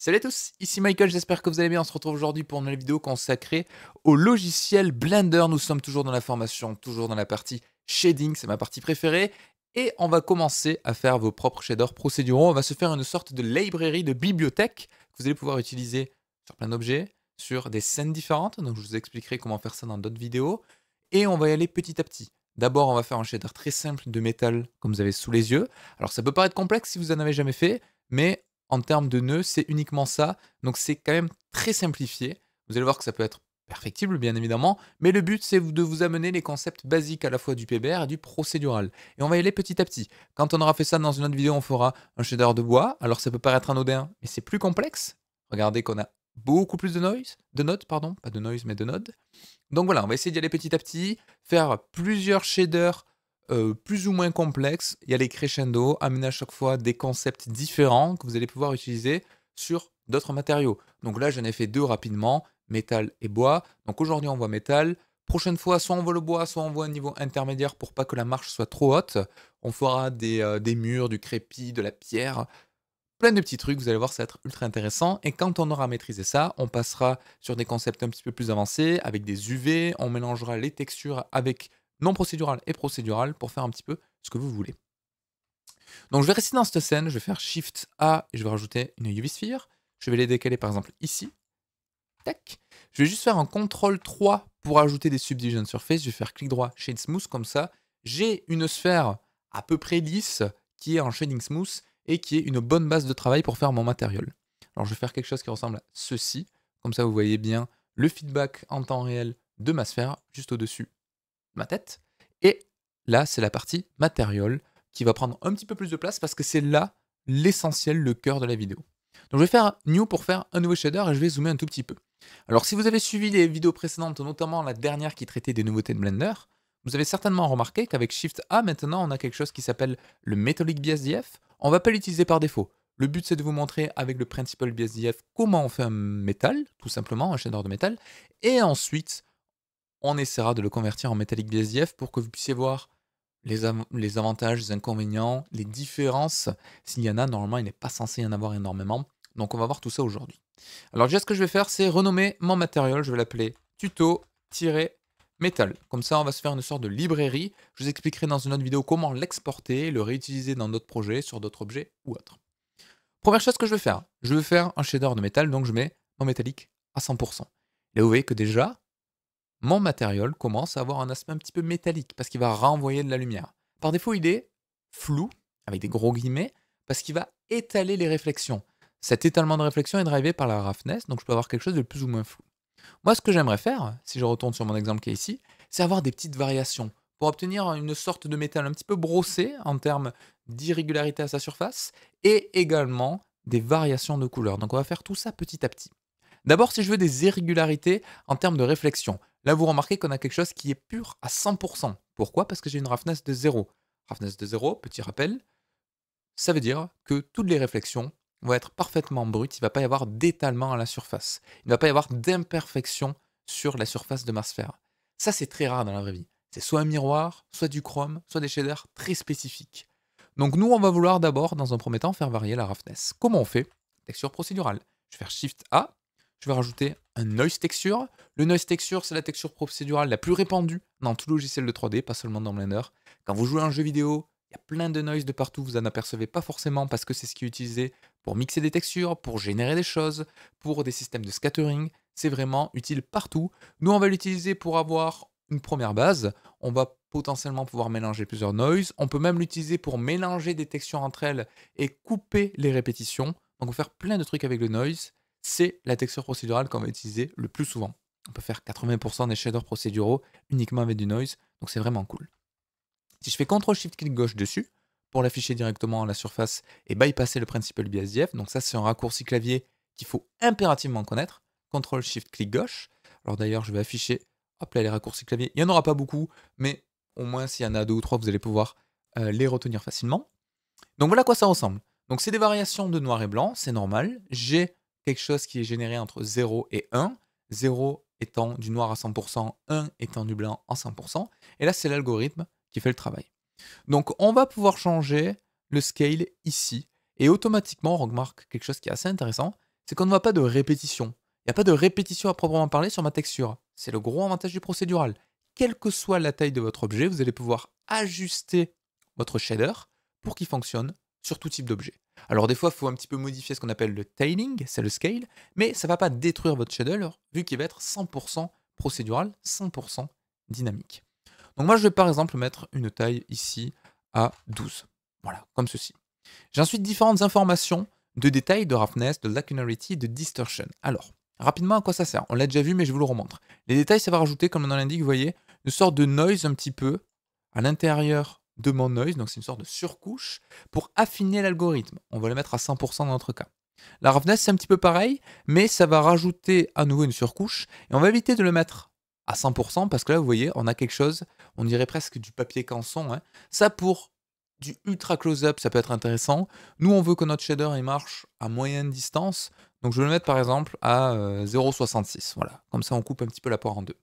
Salut à tous, ici Michael, j'espère que vous allez bien. On se retrouve aujourd'hui pour une nouvelle vidéo consacrée au logiciel Blender. Nous sommes toujours dans la formation, toujours dans la partie shading, c'est ma partie préférée. Et on va commencer à faire vos propres shaders procéduraux. On va se faire une sorte de librairie, de bibliothèque que vous allez pouvoir utiliser sur plein d'objets, sur des scènes différentes. Donc je vous expliquerai comment faire ça dans d'autres vidéos. Et on va y aller petit à petit. D'abord, on va faire un shader très simple de métal, comme vous avez sous les yeux. Alors ça peut paraître complexe si vous en avez jamais fait, mais en termes de nœuds, c'est uniquement ça. Donc c'est quand même très simplifié. Vous allez voir que ça peut être perfectible, bien évidemment, mais le but, c'est de vous amener les concepts basiques à la fois du PBR et du procédural. Et on va y aller petit à petit. Quand on aura fait ça dans une autre vidéo, on fera un shader de bois. Alors ça peut paraître anodin, mais c'est plus complexe. Regardez qu'on a beaucoup plus de nodes, pardon, pas de noise, mais de nodes. Donc voilà, on va essayer d'y aller petit à petit, faire plusieurs shaders plus ou moins complexes, y aller crescendo, amener à chaque fois des concepts différents que vous allez pouvoir utiliser sur d'autres matériaux. Donc là, j'en ai fait deux rapidement, métal et bois. Donc aujourd'hui, on voit métal. Prochaine fois, soit on voit le bois, soit on voit un niveau intermédiaire pour pas que la marche soit trop haute. On fera des murs, du crépi, de la pierre, plein de petits trucs, vous allez voir, ça va être ultra intéressant. Et quand on aura maîtrisé ça, on passera sur des concepts un petit peu plus avancés, avec des UV, on mélangera les textures avec non procédural et procédural pour faire un petit peu ce que vous voulez. Donc je vais rester dans cette scène, je vais faire Shift A et je vais rajouter une UV Sphere. Je vais les décaler par exemple ici. Tac. Je vais juste faire un CTRL 3 pour ajouter des subdivision surface. Je vais faire clic droit, Shade Smooth, comme ça. J'ai une sphère à peu près lisse qui est en Shading Smooth et qui est une bonne base de travail pour faire mon matériel. Alors je vais faire quelque chose qui ressemble à ceci. Comme ça, vous voyez bien le feedback en temps réel de ma sphère juste au-dessus de ma tête. Et là, c'est la partie matériel qui va prendre un petit peu plus de place parce que c'est là l'essentiel, le cœur de la vidéo. Donc je vais faire New pour faire un nouveau shader et je vais zoomer un tout petit peu. Alors si vous avez suivi les vidéos précédentes, notamment la dernière qui traitait des nouveautés de Blender, vous avez certainement remarqué qu'avec Shift A, maintenant, on a quelque chose qui s'appelle le Metallic BSDF. On ne va pas l'utiliser par défaut. Le but, c'est de vous montrer avec le Principal BSDF comment on fait un métal, tout simplement, un shader de métal. Et ensuite, on essaiera de le convertir en Metallic BSDF pour que vous puissiez voir les avantages, les inconvénients, les différences. S'il y en a, normalement, il n'est pas censé y en avoir énormément. Donc on va voir tout ça aujourd'hui. Alors déjà, ce que je vais faire, c'est renommer mon matériel. Je vais l'appeler tuto-métal. Comme ça, on va se faire une sorte de librairie. Je vous expliquerai dans une autre vidéo comment l'exporter, le réutiliser dans d'autres projets, sur d'autres objets ou autres. Première chose que je vais faire un shader de métal, donc je mets mon métallique à 100%. Et vous voyez que déjà, mon matériel commence à avoir un aspect un petit peu métallique parce qu'il va renvoyer de la lumière. Par défaut, il est flou, avec des gros guillemets, parce qu'il va étaler les réflexions. Cet étalement de réflexion est drivé par la roughness, donc je peux avoir quelque chose de plus ou moins flou. Moi, ce que j'aimerais faire, si je retourne sur mon exemple qui est ici, c'est avoir des petites variations pour obtenir une sorte de métal un petit peu brossé en termes d'irrégularité à sa surface et également des variations de couleurs. Donc on va faire tout ça petit à petit. D'abord, si je veux des irrégularités en termes de réflexion, là vous remarquez qu'on a quelque chose qui est pur à 100%. Pourquoi? Parce que j'ai une roughness de 0. Roughness de 0, petit rappel, ça veut dire que toutes les réflexions vont être parfaitement brutes, il ne va pas y avoir d'étalement à la surface. Il ne va pas y avoir d'imperfection sur la surface de ma sphère. Ça, c'est très rare dans la vraie vie. C'est soit un miroir, soit du chrome, soit des shaders très spécifiques. Donc nous, on va vouloir d'abord, dans un premier temps, faire varier la roughness. Comment on fait? Texture procédurale. Je vais faire Shift A, je vais rajouter un Noise Texture. Le Noise Texture, c'est la texture procédurale la plus répandue dans tout logiciel de 3D, pas seulement dans Blender. Quand vous jouez à un jeu vidéo, il y a plein de noise de partout, vous en apercevez pas forcément parce que c'est ce qui est utilisé pour mixer des textures, pour générer des choses, pour des systèmes de scattering. C'est vraiment utile partout. Nous, on va l'utiliser pour avoir une première base. On va potentiellement pouvoir mélanger plusieurs noises. On peut même l'utiliser pour mélanger des textures entre elles et couper les répétitions. Donc, on peut faire plein de trucs avec le noise. C'est la texture procédurale qu'on va utiliser le plus souvent. On peut faire 80% des shaders procéduraux uniquement avec du noise. Donc, c'est vraiment cool. Si je fais CTRL-SHIFT-clic gauche dessus, pour l'afficher directement à la surface et bypasser le Principal BSDF, donc ça c'est un raccourci clavier qu'il faut impérativement connaître, CTRL-SHIFT-clic gauche. Alors d'ailleurs je vais afficher, hop là, les raccourcis clavier, il n'y en aura pas beaucoup, mais au moins s'il y en a deux ou trois, vous allez pouvoir les retenir facilement. Donc voilà à quoi ça ressemble. Donc c'est des variations de noir et blanc, c'est normal. J'ai quelque chose qui est généré entre 0 et 1, 0 étant du noir à 100%, 1 étant du blanc à 100%, et là c'est l'algorithme qui fait le travail. Donc on va pouvoir changer le scale ici, et automatiquement on remarque quelque chose qui est assez intéressant, c'est qu'on ne voit pas de répétition. Il n'y a pas de répétition à proprement parler sur ma texture. C'est le gros avantage du procédural. Quelle que soit la taille de votre objet, vous allez pouvoir ajuster votre shader pour qu'il fonctionne sur tout type d'objet. Alors des fois, il faut un petit peu modifier ce qu'on appelle le tiling, c'est le scale, mais ça ne va pas détruire votre shader vu qu'il va être 100% procédural, 100% dynamique. Donc moi, je vais par exemple mettre une taille ici à 12. Voilà, comme ceci. J'ai ensuite différentes informations de détails, de roughness, de lacunarity, de distortion. Alors, rapidement, à quoi ça sert? On l'a déjà vu, mais je vous le remontre. Les détails, ça va rajouter, comme le nom l'indique, vous voyez, une sorte de noise un petit peu à l'intérieur de mon noise, donc c'est une sorte de surcouche, pour affiner l'algorithme. On va le mettre à 100% dans notre cas. La roughness, c'est un petit peu pareil, mais ça va rajouter à nouveau une surcouche, et on va éviter de le mettre à 100%, parce que là, vous voyez, on a quelque chose, on dirait presque du papier canson. Hein. Ça, pour du ultra close-up, ça peut être intéressant. Nous, on veut que notre shader il marche à moyenne distance, donc je vais le mettre par exemple à 0,66. Voilà, comme ça on coupe un petit peu la poire en deux.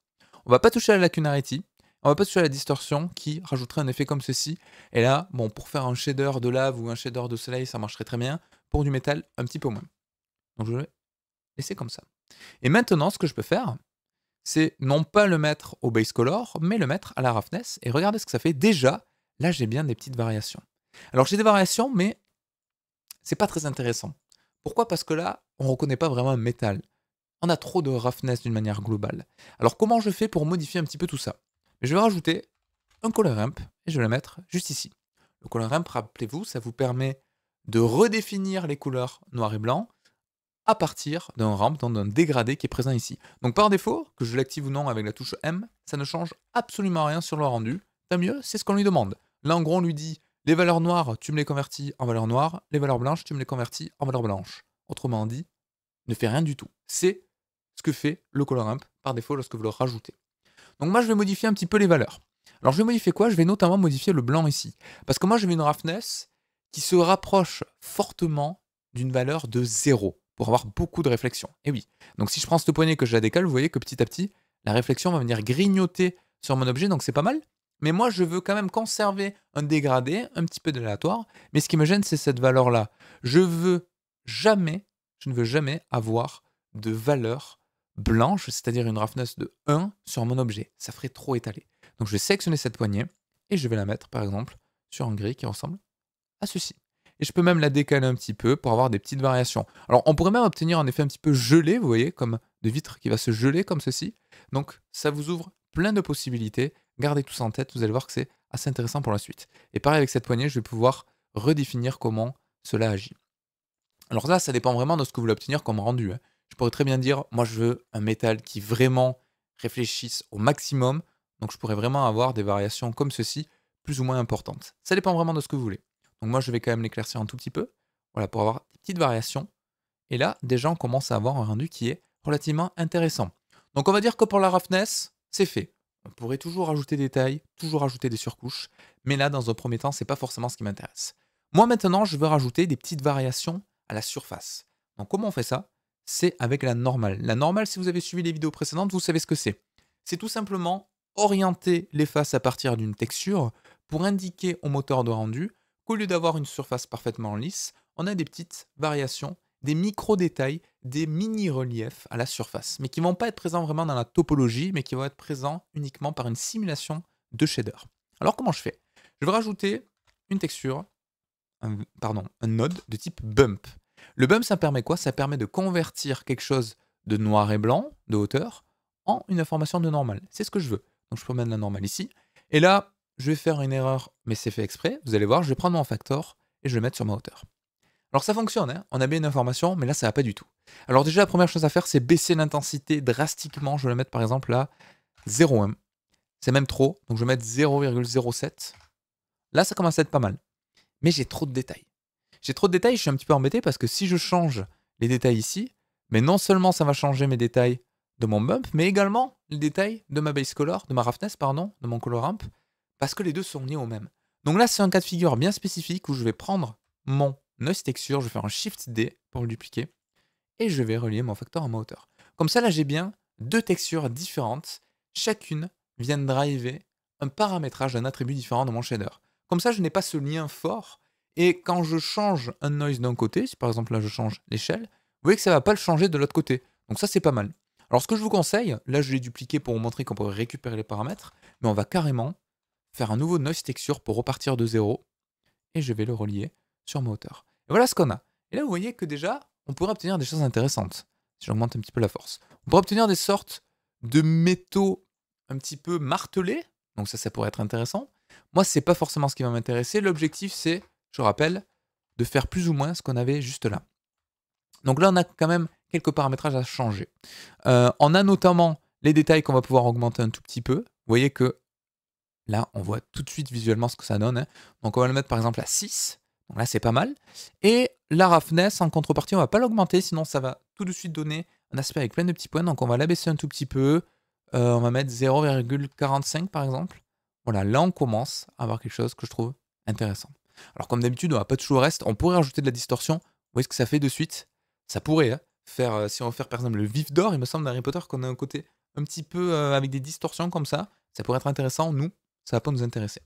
On va pas toucher à la lacunarity, on va pas toucher à la distorsion qui rajouterait un effet comme ceci. Et là, bon, pour faire un shader de lave ou un shader de soleil, ça marcherait très bien. Pour du métal, un petit peu moins. Donc je vais laisser comme ça. Et maintenant, ce que je peux faire, c'est non pas le mettre au base color, mais le mettre à la roughness. Et regardez ce que ça fait. Déjà, là, j'ai bien des petites variations. Alors, j'ai des variations, mais c'est pas très intéressant. Pourquoi? Parce que là, on ne reconnaît pas vraiment un métal. On a trop de roughness d'une manière globale. Alors, comment je fais pour modifier un petit peu tout ça? Je vais rajouter un color ramp et je vais le mettre juste ici. Le color ramp, rappelez-vous, ça vous permet de redéfinir les couleurs noir et blanc à partir d'un ramp, d'un dégradé qui est présent ici. Donc par défaut, que je l'active ou non avec la touche M, ça ne change absolument rien sur le rendu. Tant mieux, c'est ce qu'on lui demande. Là, en gros, on lui dit les valeurs noires, tu me les convertis en valeurs noires, les valeurs blanches, tu me les convertis en valeurs blanches. Autrement dit, ne fait rien du tout. C'est ce que fait le color ramp par défaut lorsque vous le rajoutez. Donc moi, je vais modifier un petit peu les valeurs. Alors je vais modifier quoi? Je vais notamment modifier le blanc ici. Parce que moi, j'ai une roughness qui se rapproche fortement d'une valeur de 0 pour avoir beaucoup de réflexion. Et oui, donc si je prends cette poignée que je la décale, vous voyez que petit à petit, la réflexion va venir grignoter sur mon objet, donc c'est pas mal. Mais moi, je veux quand même conserver un dégradé, un petit peu d'aléatoire. Mais ce qui me gêne, c'est cette valeur-là. Je ne veux jamais avoir de valeur blanche, c'est-à-dire une roughness de 1 sur mon objet. Ça ferait trop étalé. Donc je vais sélectionner cette poignée et je vais la mettre, par exemple, sur un gris qui ressemble à ceci. Et je peux même la décaler un petit peu pour avoir des petites variations. Alors on pourrait même obtenir un effet un petit peu gelé, vous voyez, comme de vitre qui va se geler comme ceci. Donc ça vous ouvre plein de possibilités. Gardez tout ça en tête, vous allez voir que c'est assez intéressant pour la suite. Et pareil avec cette poignée, je vais pouvoir redéfinir comment cela agit. Alors là, ça dépend vraiment de ce que vous voulez obtenir comme rendu. Hein. Je pourrais très bien dire, moi je veux un métal qui vraiment réfléchisse au maximum. Donc je pourrais vraiment avoir des variations comme ceci, plus ou moins importantes. Ça dépend vraiment de ce que vous voulez. Donc moi je vais quand même l'éclaircir un tout petit peu, voilà, pour avoir des petites variations. Et là, déjà on commence à avoir un rendu qui est relativement intéressant. Donc on va dire que pour la roughness, c'est fait. On pourrait toujours ajouter des tailles, toujours ajouter des surcouches, mais là dans un premier temps, c'est pas forcément ce qui m'intéresse. Moi maintenant, je veux rajouter des petites variations à la surface. Donc comment on fait ça? C'est avec la normale. La normale, si vous avez suivi les vidéos précédentes, vous savez ce que c'est. C'est tout simplement orienter les faces à partir d'une texture pour indiquer au moteur de rendu qu'au lieu d'avoir une surface parfaitement lisse, on a des petites variations, des micro-détails, des mini-reliefs à la surface, mais qui ne vont pas être présents vraiment dans la topologie, mais qui vont être présents uniquement par une simulation de shader. Alors comment je fais? Je vais rajouter une texture, un node de type bump. Le bump, ça permet quoi? Ça permet de convertir quelque chose de noir et blanc, de hauteur, en une information de normale. C'est ce que je veux. Donc je peux mettre la normale ici. Et là, je vais faire une erreur, mais c'est fait exprès. Vous allez voir, je vais prendre mon factor et je vais le mettre sur ma hauteur. Alors ça fonctionne, hein, on a bien une information, mais là ça va pas du tout. Alors déjà, la première chose à faire, c'est baisser l'intensité drastiquement. Je vais la mettre par exemple à 0,1. C'est même trop, donc je vais mettre 0,07. Là, ça commence à être pas mal. Mais j'ai trop de détails. J'ai trop de détails, je suis un petit peu embêté parce que si je change les détails ici, mais non seulement ça va changer mes détails de mon bump, mais également les détails de ma base color, de ma roughness, pardon, de mon color ramp, parce que les deux sont liés au même. Donc là, c'est un cas de figure bien spécifique où je vais prendre mon noise texture, je vais faire un Shift D pour le dupliquer, et je vais relier mon facteur à ma hauteur. Comme ça, là, j'ai bien deux textures différentes, chacune vient driver un paramétrage d'un attribut différent de mon shader. Comme ça, je n'ai pas ce lien fort, et quand je change un noise d'un côté, si par exemple là je change l'échelle, voyez que ça va pas le changer de l'autre côté. Donc ça, c'est pas mal. Alors ce que je vous conseille, là je l'ai dupliqué pour vous montrer qu'on pourrait récupérer les paramètres, mais on va carrément faire un nouveau noise texture pour repartir de zéro, et je vais le relier sur ma hauteur. Et voilà ce qu'on a. Et là, vous voyez que déjà, on pourrait obtenir des choses intéressantes. Si j'augmente un petit peu la force. On pourrait obtenir des sortes de métaux un petit peu martelés. Donc ça pourrait être intéressant. Moi, c'est pas forcément ce qui va m'intéresser. L'objectif, c'est, je rappelle, de faire plus ou moins ce qu'on avait juste là. Donc là, on a quand même quelques paramétrages à changer. On a notamment les détails qu'on va pouvoir augmenter un tout petit peu. Vous voyez que là, on voit tout de suite visuellement ce que ça donne. Hein. Donc on va le mettre par exemple à 6. Donc là, c'est pas mal. Et la roughness, en contrepartie, on va pas l'augmenter, sinon ça va tout de suite donner un aspect avec plein de petits points. Donc on va l'abaisser un tout petit peu. On va mettre 0,45 par exemple. Voilà, là on commence à avoir quelque chose que je trouve intéressant. Alors comme d'habitude, on va pas toujours au reste. On pourrait rajouter de la distorsion. Vous voyez ce que ça fait de suite? Ça pourrait hein, faire, si on veut faire par exemple le vif d'or, il me semble d'Harry Potter qu'on a un côté un petit peu avec des distorsions comme ça. Ça pourrait être intéressant, nous, ça va pas nous intéresser.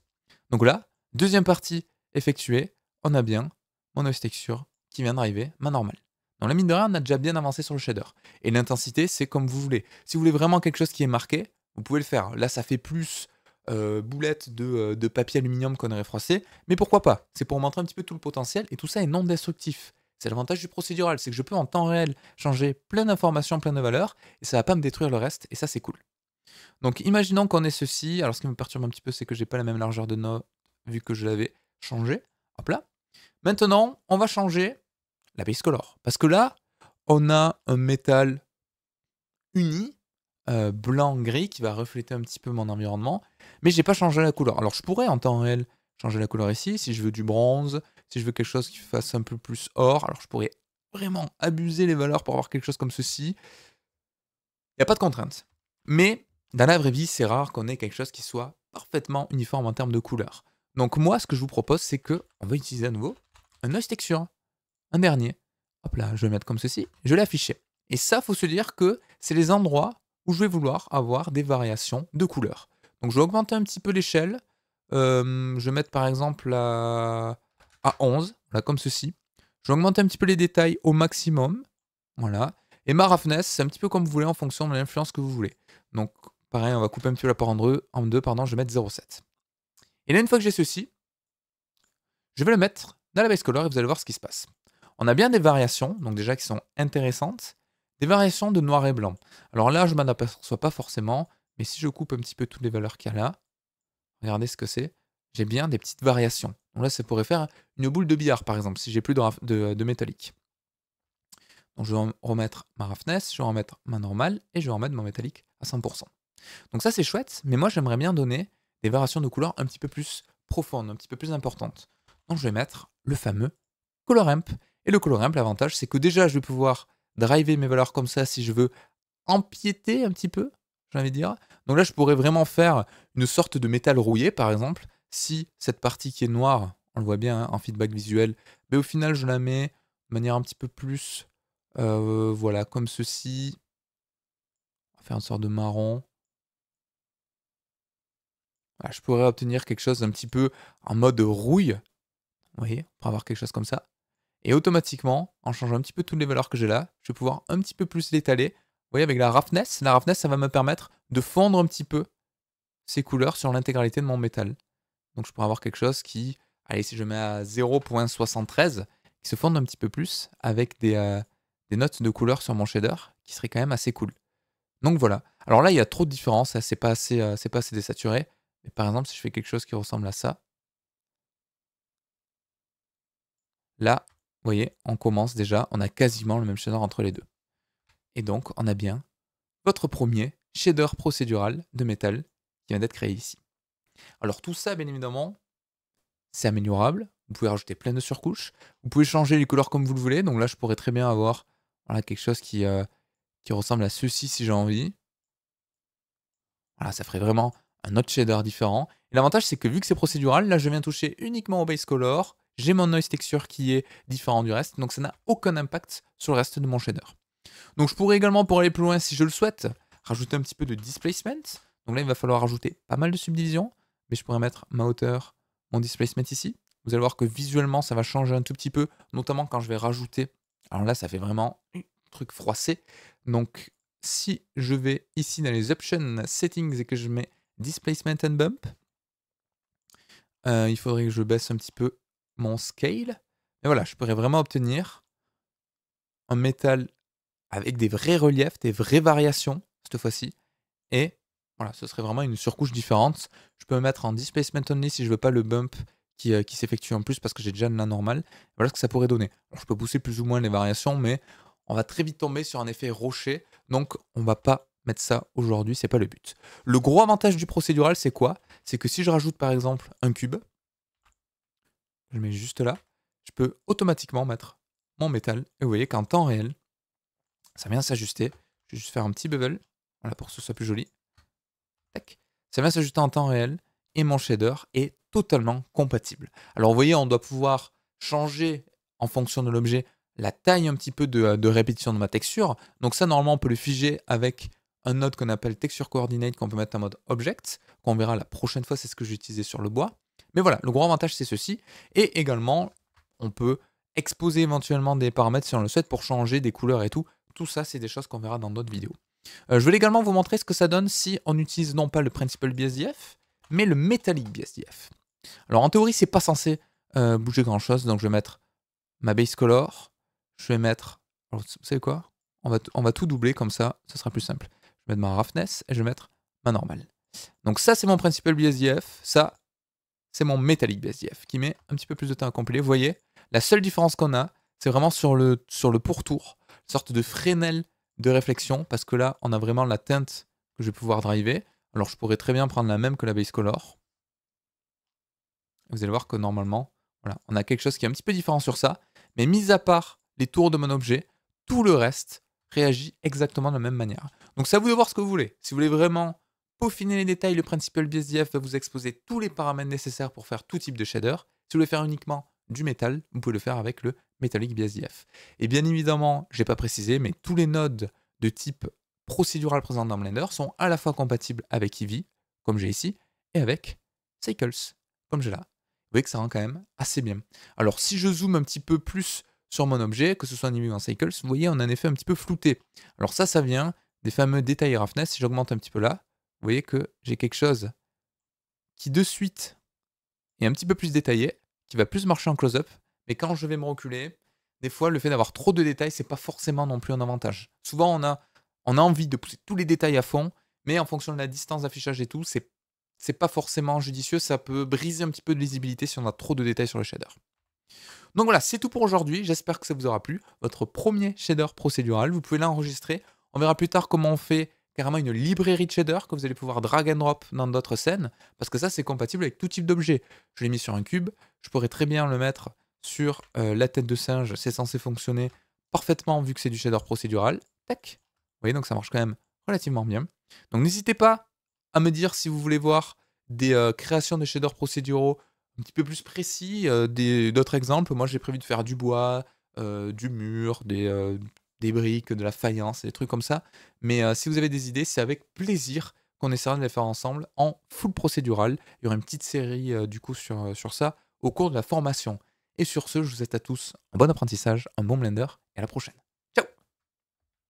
Donc là, deuxième partie effectuée, on a bien mon noise texture qui vient d'arriver, ma normale. Dans la mine de rien, on a déjà bien avancé sur le shader. Et l'intensité, c'est comme vous voulez. Si vous voulez vraiment quelque chose qui est marqué, vous pouvez le faire. Là, ça fait plus boulette de papier aluminium qu'on aurait froissé, mais pourquoi pas? C'est pour montrer un petit peu tout le potentiel, et tout ça est non destructif. C'est l'avantage du procédural, c'est que je peux en temps réel changer plein d'informations, plein de valeurs, et ça va pas me détruire le reste, et ça c'est cool. Donc imaginons qu'on ait ceci, alors ce qui me perturbe un petit peu, c'est que j'ai pas la même largeur de node, vu que je l'avais changé. Hop là. Maintenant, on va changer la base color, parce que là, on a un métal uni, blanc-gris, qui va refléter un petit peu mon environnement, mais j'ai pas changé la couleur. Alors je pourrais en temps réel changer la couleur ici, si je veux du bronze, si je veux quelque chose qui fasse un peu plus or, alors je pourrais vraiment abuser les valeurs pour avoir quelque chose comme ceci. Il n'y a pas de contrainte. Mais dans la vraie vie, c'est rare qu'on ait quelque chose qui soit parfaitement uniforme en termes de couleur. Donc moi, ce que je vous propose, c'est que on va utiliser à nouveau un noise texture, un dernier. Hop là, je vais le mettre comme ceci, je vais l'afficher. Et ça, faut se dire que c'est les endroits où je vais vouloir avoir des variations de couleurs. Donc je vais augmenter un petit peu l'échelle. Je vais mettre par exemple à 11, voilà, comme ceci. Je vais augmenter un petit peu les détails au maximum. Voilà. Et ma roughness, c'est un petit peu comme vous voulez en fonction de l'influence que vous voulez. Donc pareil, on va couper un petit peu la part en deux, pardon, je vais mettre 0,7. Et là, une fois que j'ai ceci, je vais le mettre dans la base color et vous allez voir ce qui se passe. On a bien des variations, donc déjà qui sont intéressantes, des variations de noir et blanc. Alors là, je ne m'en aperçois pas forcément, mais si je coupe un petit peu toutes les valeurs qu'il y a là, regardez ce que c'est, j'ai bien des petites variations. Donc là, ça pourrait faire une boule de billard, par exemple, si j'ai plus de métallique. Donc je vais remettre ma roughness, je vais remettre ma normale, et je vais remettre mon métallique à 100%. Donc ça, c'est chouette, mais moi, j'aimerais bien donner des variations de couleurs un petit peu plus profondes, un petit peu plus importantes. Donc je vais mettre le fameux color ramp. Et le color ramp, l'avantage, c'est que déjà, je vais pouvoir driver mes valeurs comme ça si je veux empiéter un petit peu, j'ai envie de dire. Donc là, je pourrais vraiment faire une sorte de métal rouillé, par exemple, si cette partie qui est noire, on le voit bien hein, en feedback visuel, mais au final, je la mets de manière un petit peu plus, voilà, comme ceci. On va faire une sorte de marron. Voilà, je pourrais obtenir quelque chose d'un petit peu en mode rouille, vous voyez, pour avoir quelque chose comme ça. Et automatiquement, en changeant un petit peu toutes les valeurs que j'ai là, je vais pouvoir un petit peu plus l'étaler. Vous voyez, avec la roughness, ça va me permettre de fondre un petit peu ces couleurs sur l'intégralité de mon métal. Donc je pourrais avoir quelque chose qui, allez, si je mets à 0,73, qui se fonde un petit peu plus avec des notes de couleur sur mon shader, qui serait quand même assez cool. Donc voilà. Alors là, il y a trop de différences, c'est pas assez désaturé. Mais par exemple, si je fais quelque chose qui ressemble à ça, là, vous voyez, on commence déjà, on a quasiment le même shader entre les deux. Et donc, on a bien votre premier shader procédural de métal qui vient d'être créé ici. Alors tout ça, bien évidemment, c'est améliorable. Vous pouvez rajouter plein de surcouches. Vous pouvez changer les couleurs comme vous le voulez. Donc là, je pourrais très bien avoir voilà, quelque chose qui ressemble à ceci si j'ai envie. Voilà, ça ferait vraiment un autre shader différent. Et l'avantage, c'est que vu que c'est procédural, là, je viens toucher uniquement au base color. J'ai mon noise texture qui est différent du reste. Donc ça n'a aucun impact sur le reste de mon shader. Donc je pourrais également, pour aller plus loin si je le souhaite, rajouter un petit peu de displacement. Donc là, il va falloir rajouter pas mal de subdivisions. Mais je pourrais mettre ma hauteur, mon displacement ici. Vous allez voir que visuellement, ça va changer un tout petit peu, notamment quand je vais rajouter Alors là, ça fait vraiment un truc froissé. Donc, si je vais ici dans les options settings et que je mets displacement and bump, il faudrait que je baisse un petit peu mon scale. Et voilà, je pourrais vraiment obtenir un métal avec des vrais reliefs, des vraies variations cette fois-ci. Et voilà, ce serait vraiment une surcouche différente. Je peux me mettre en displacement only si je veux pas le bump qui s'effectue en plus parce que j'ai déjà de la normale. Voilà ce que ça pourrait donner. Alors, je peux pousser plus ou moins les variations, mais on va très vite tomber sur un effet rocher. Donc on va pas mettre ça aujourd'hui, c'est pas le but. Le gros avantage du procédural, c'est quoi? C'est que si je rajoute par exemple un cube, je le mets juste là, je peux automatiquement mettre mon métal. Et vous voyez qu'en temps réel, ça vient s'ajuster. Je vais juste faire un petit bevel, voilà, pour que ce soit plus joli. Tac. Ça vient s'ajuster en temps réel et mon shader est totalement compatible. Alors vous voyez, on doit pouvoir changer en fonction de l'objet la taille un petit peu de répétition de ma texture. Donc ça, normalement, on peut le figer avec un node qu'on appelle texture coordinate qu'on peut mettre en mode object, qu'on verra la prochaine fois, c'est ce que j'ai utilisé sur le bois. Mais voilà, le gros avantage, c'est ceci. Et également, on peut exposer éventuellement des paramètres si on le souhaite pour changer des couleurs et tout. Tout ça, c'est des choses qu'on verra dans d'autres vidéos. Je vais également vous montrer ce que ça donne si on utilise non pas le Principal BSDF, mais le Metallic BSDF. Alors en théorie, c'est pas censé bouger grand chose, donc je vais mettre ma base color, je vais mettre, alors, vous savez quoi, on va tout doubler comme ça, ce sera plus simple. Je vais mettre ma roughness et je vais mettre ma normale. Donc ça, c'est mon Principal BSDF, ça, c'est mon Metallic BSDF, qui met un petit peu plus de temps à compiler. Vous voyez, la seule différence qu'on a, c'est vraiment sur le pourtour, une sorte de Fresnel de réflexion, parce que là, on a vraiment la teinte que je vais pouvoir driver. Alors, je pourrais très bien prendre la même que la base color. Vous allez voir que normalement, voilà, on a quelque chose qui est un petit peu différent sur ça. Mais mis à part les tours de mon objet, tout le reste réagit exactement de la même manière. Donc, c'est à vous de voir ce que vous voulez. Si vous voulez vraiment peaufiner les détails, le Principal BSDF va vous exposer tous les paramètres nécessaires pour faire tout type de shader. Si vous voulez faire uniquement du métal, vous pouvez le faire avec le Metallic BSDF. Et bien évidemment, je n'ai pas précisé, mais tous les nodes de type procédural présents dans Blender sont à la fois compatibles avec Eevee, comme j'ai ici, et avec Cycles, comme j'ai là. Vous voyez que ça rend quand même assez bien. Alors si je zoome un petit peu plus sur mon objet, que ce soit en Eevee ou en Cycles, vous voyez, on a un effet un petit peu flouté. Alors ça vient des fameux détails roughness. Si j'augmente un petit peu là, vous voyez que j'ai quelque chose qui de suite est un petit peu plus détaillé, qui va plus marcher en close-up, mais quand je vais me reculer, des fois le fait d'avoir trop de détails, c'est pas forcément non plus un avantage. Souvent on a envie de pousser tous les détails à fond, mais en fonction de la distance d'affichage et tout, c'est pas forcément judicieux, ça peut briser un petit peu de lisibilité si on a trop de détails sur le shader. Donc voilà, c'est tout pour aujourd'hui, j'espère que ça vous aura plu. Votre premier shader procédural, vous pouvez l'enregistrer. On verra plus tard comment on fait carrément une librairie de shader que vous allez pouvoir drag and drop dans d'autres scènes, parce que ça c'est compatible avec tout type d'objet. Je l'ai mis sur un cube, je pourrais très bien le mettre sur la tête de singe, c'est censé fonctionner parfaitement vu que c'est du shader procédural. Tac. Vous voyez, donc ça marche quand même relativement bien. Donc n'hésitez pas à me dire si vous voulez voir des créations de shaders procéduraux un petit peu plus précis, d'autres exemples. Moi j'ai prévu de faire du bois, du mur, des briques, de la faïence, des trucs comme ça. Mais si vous avez des idées, c'est avec plaisir qu'on essaiera de les faire ensemble en full procédural. Il y aura une petite série du coup sur ça au cours de la formation. Et sur ce, je vous souhaite à tous un bon apprentissage, un bon Blender et à la prochaine.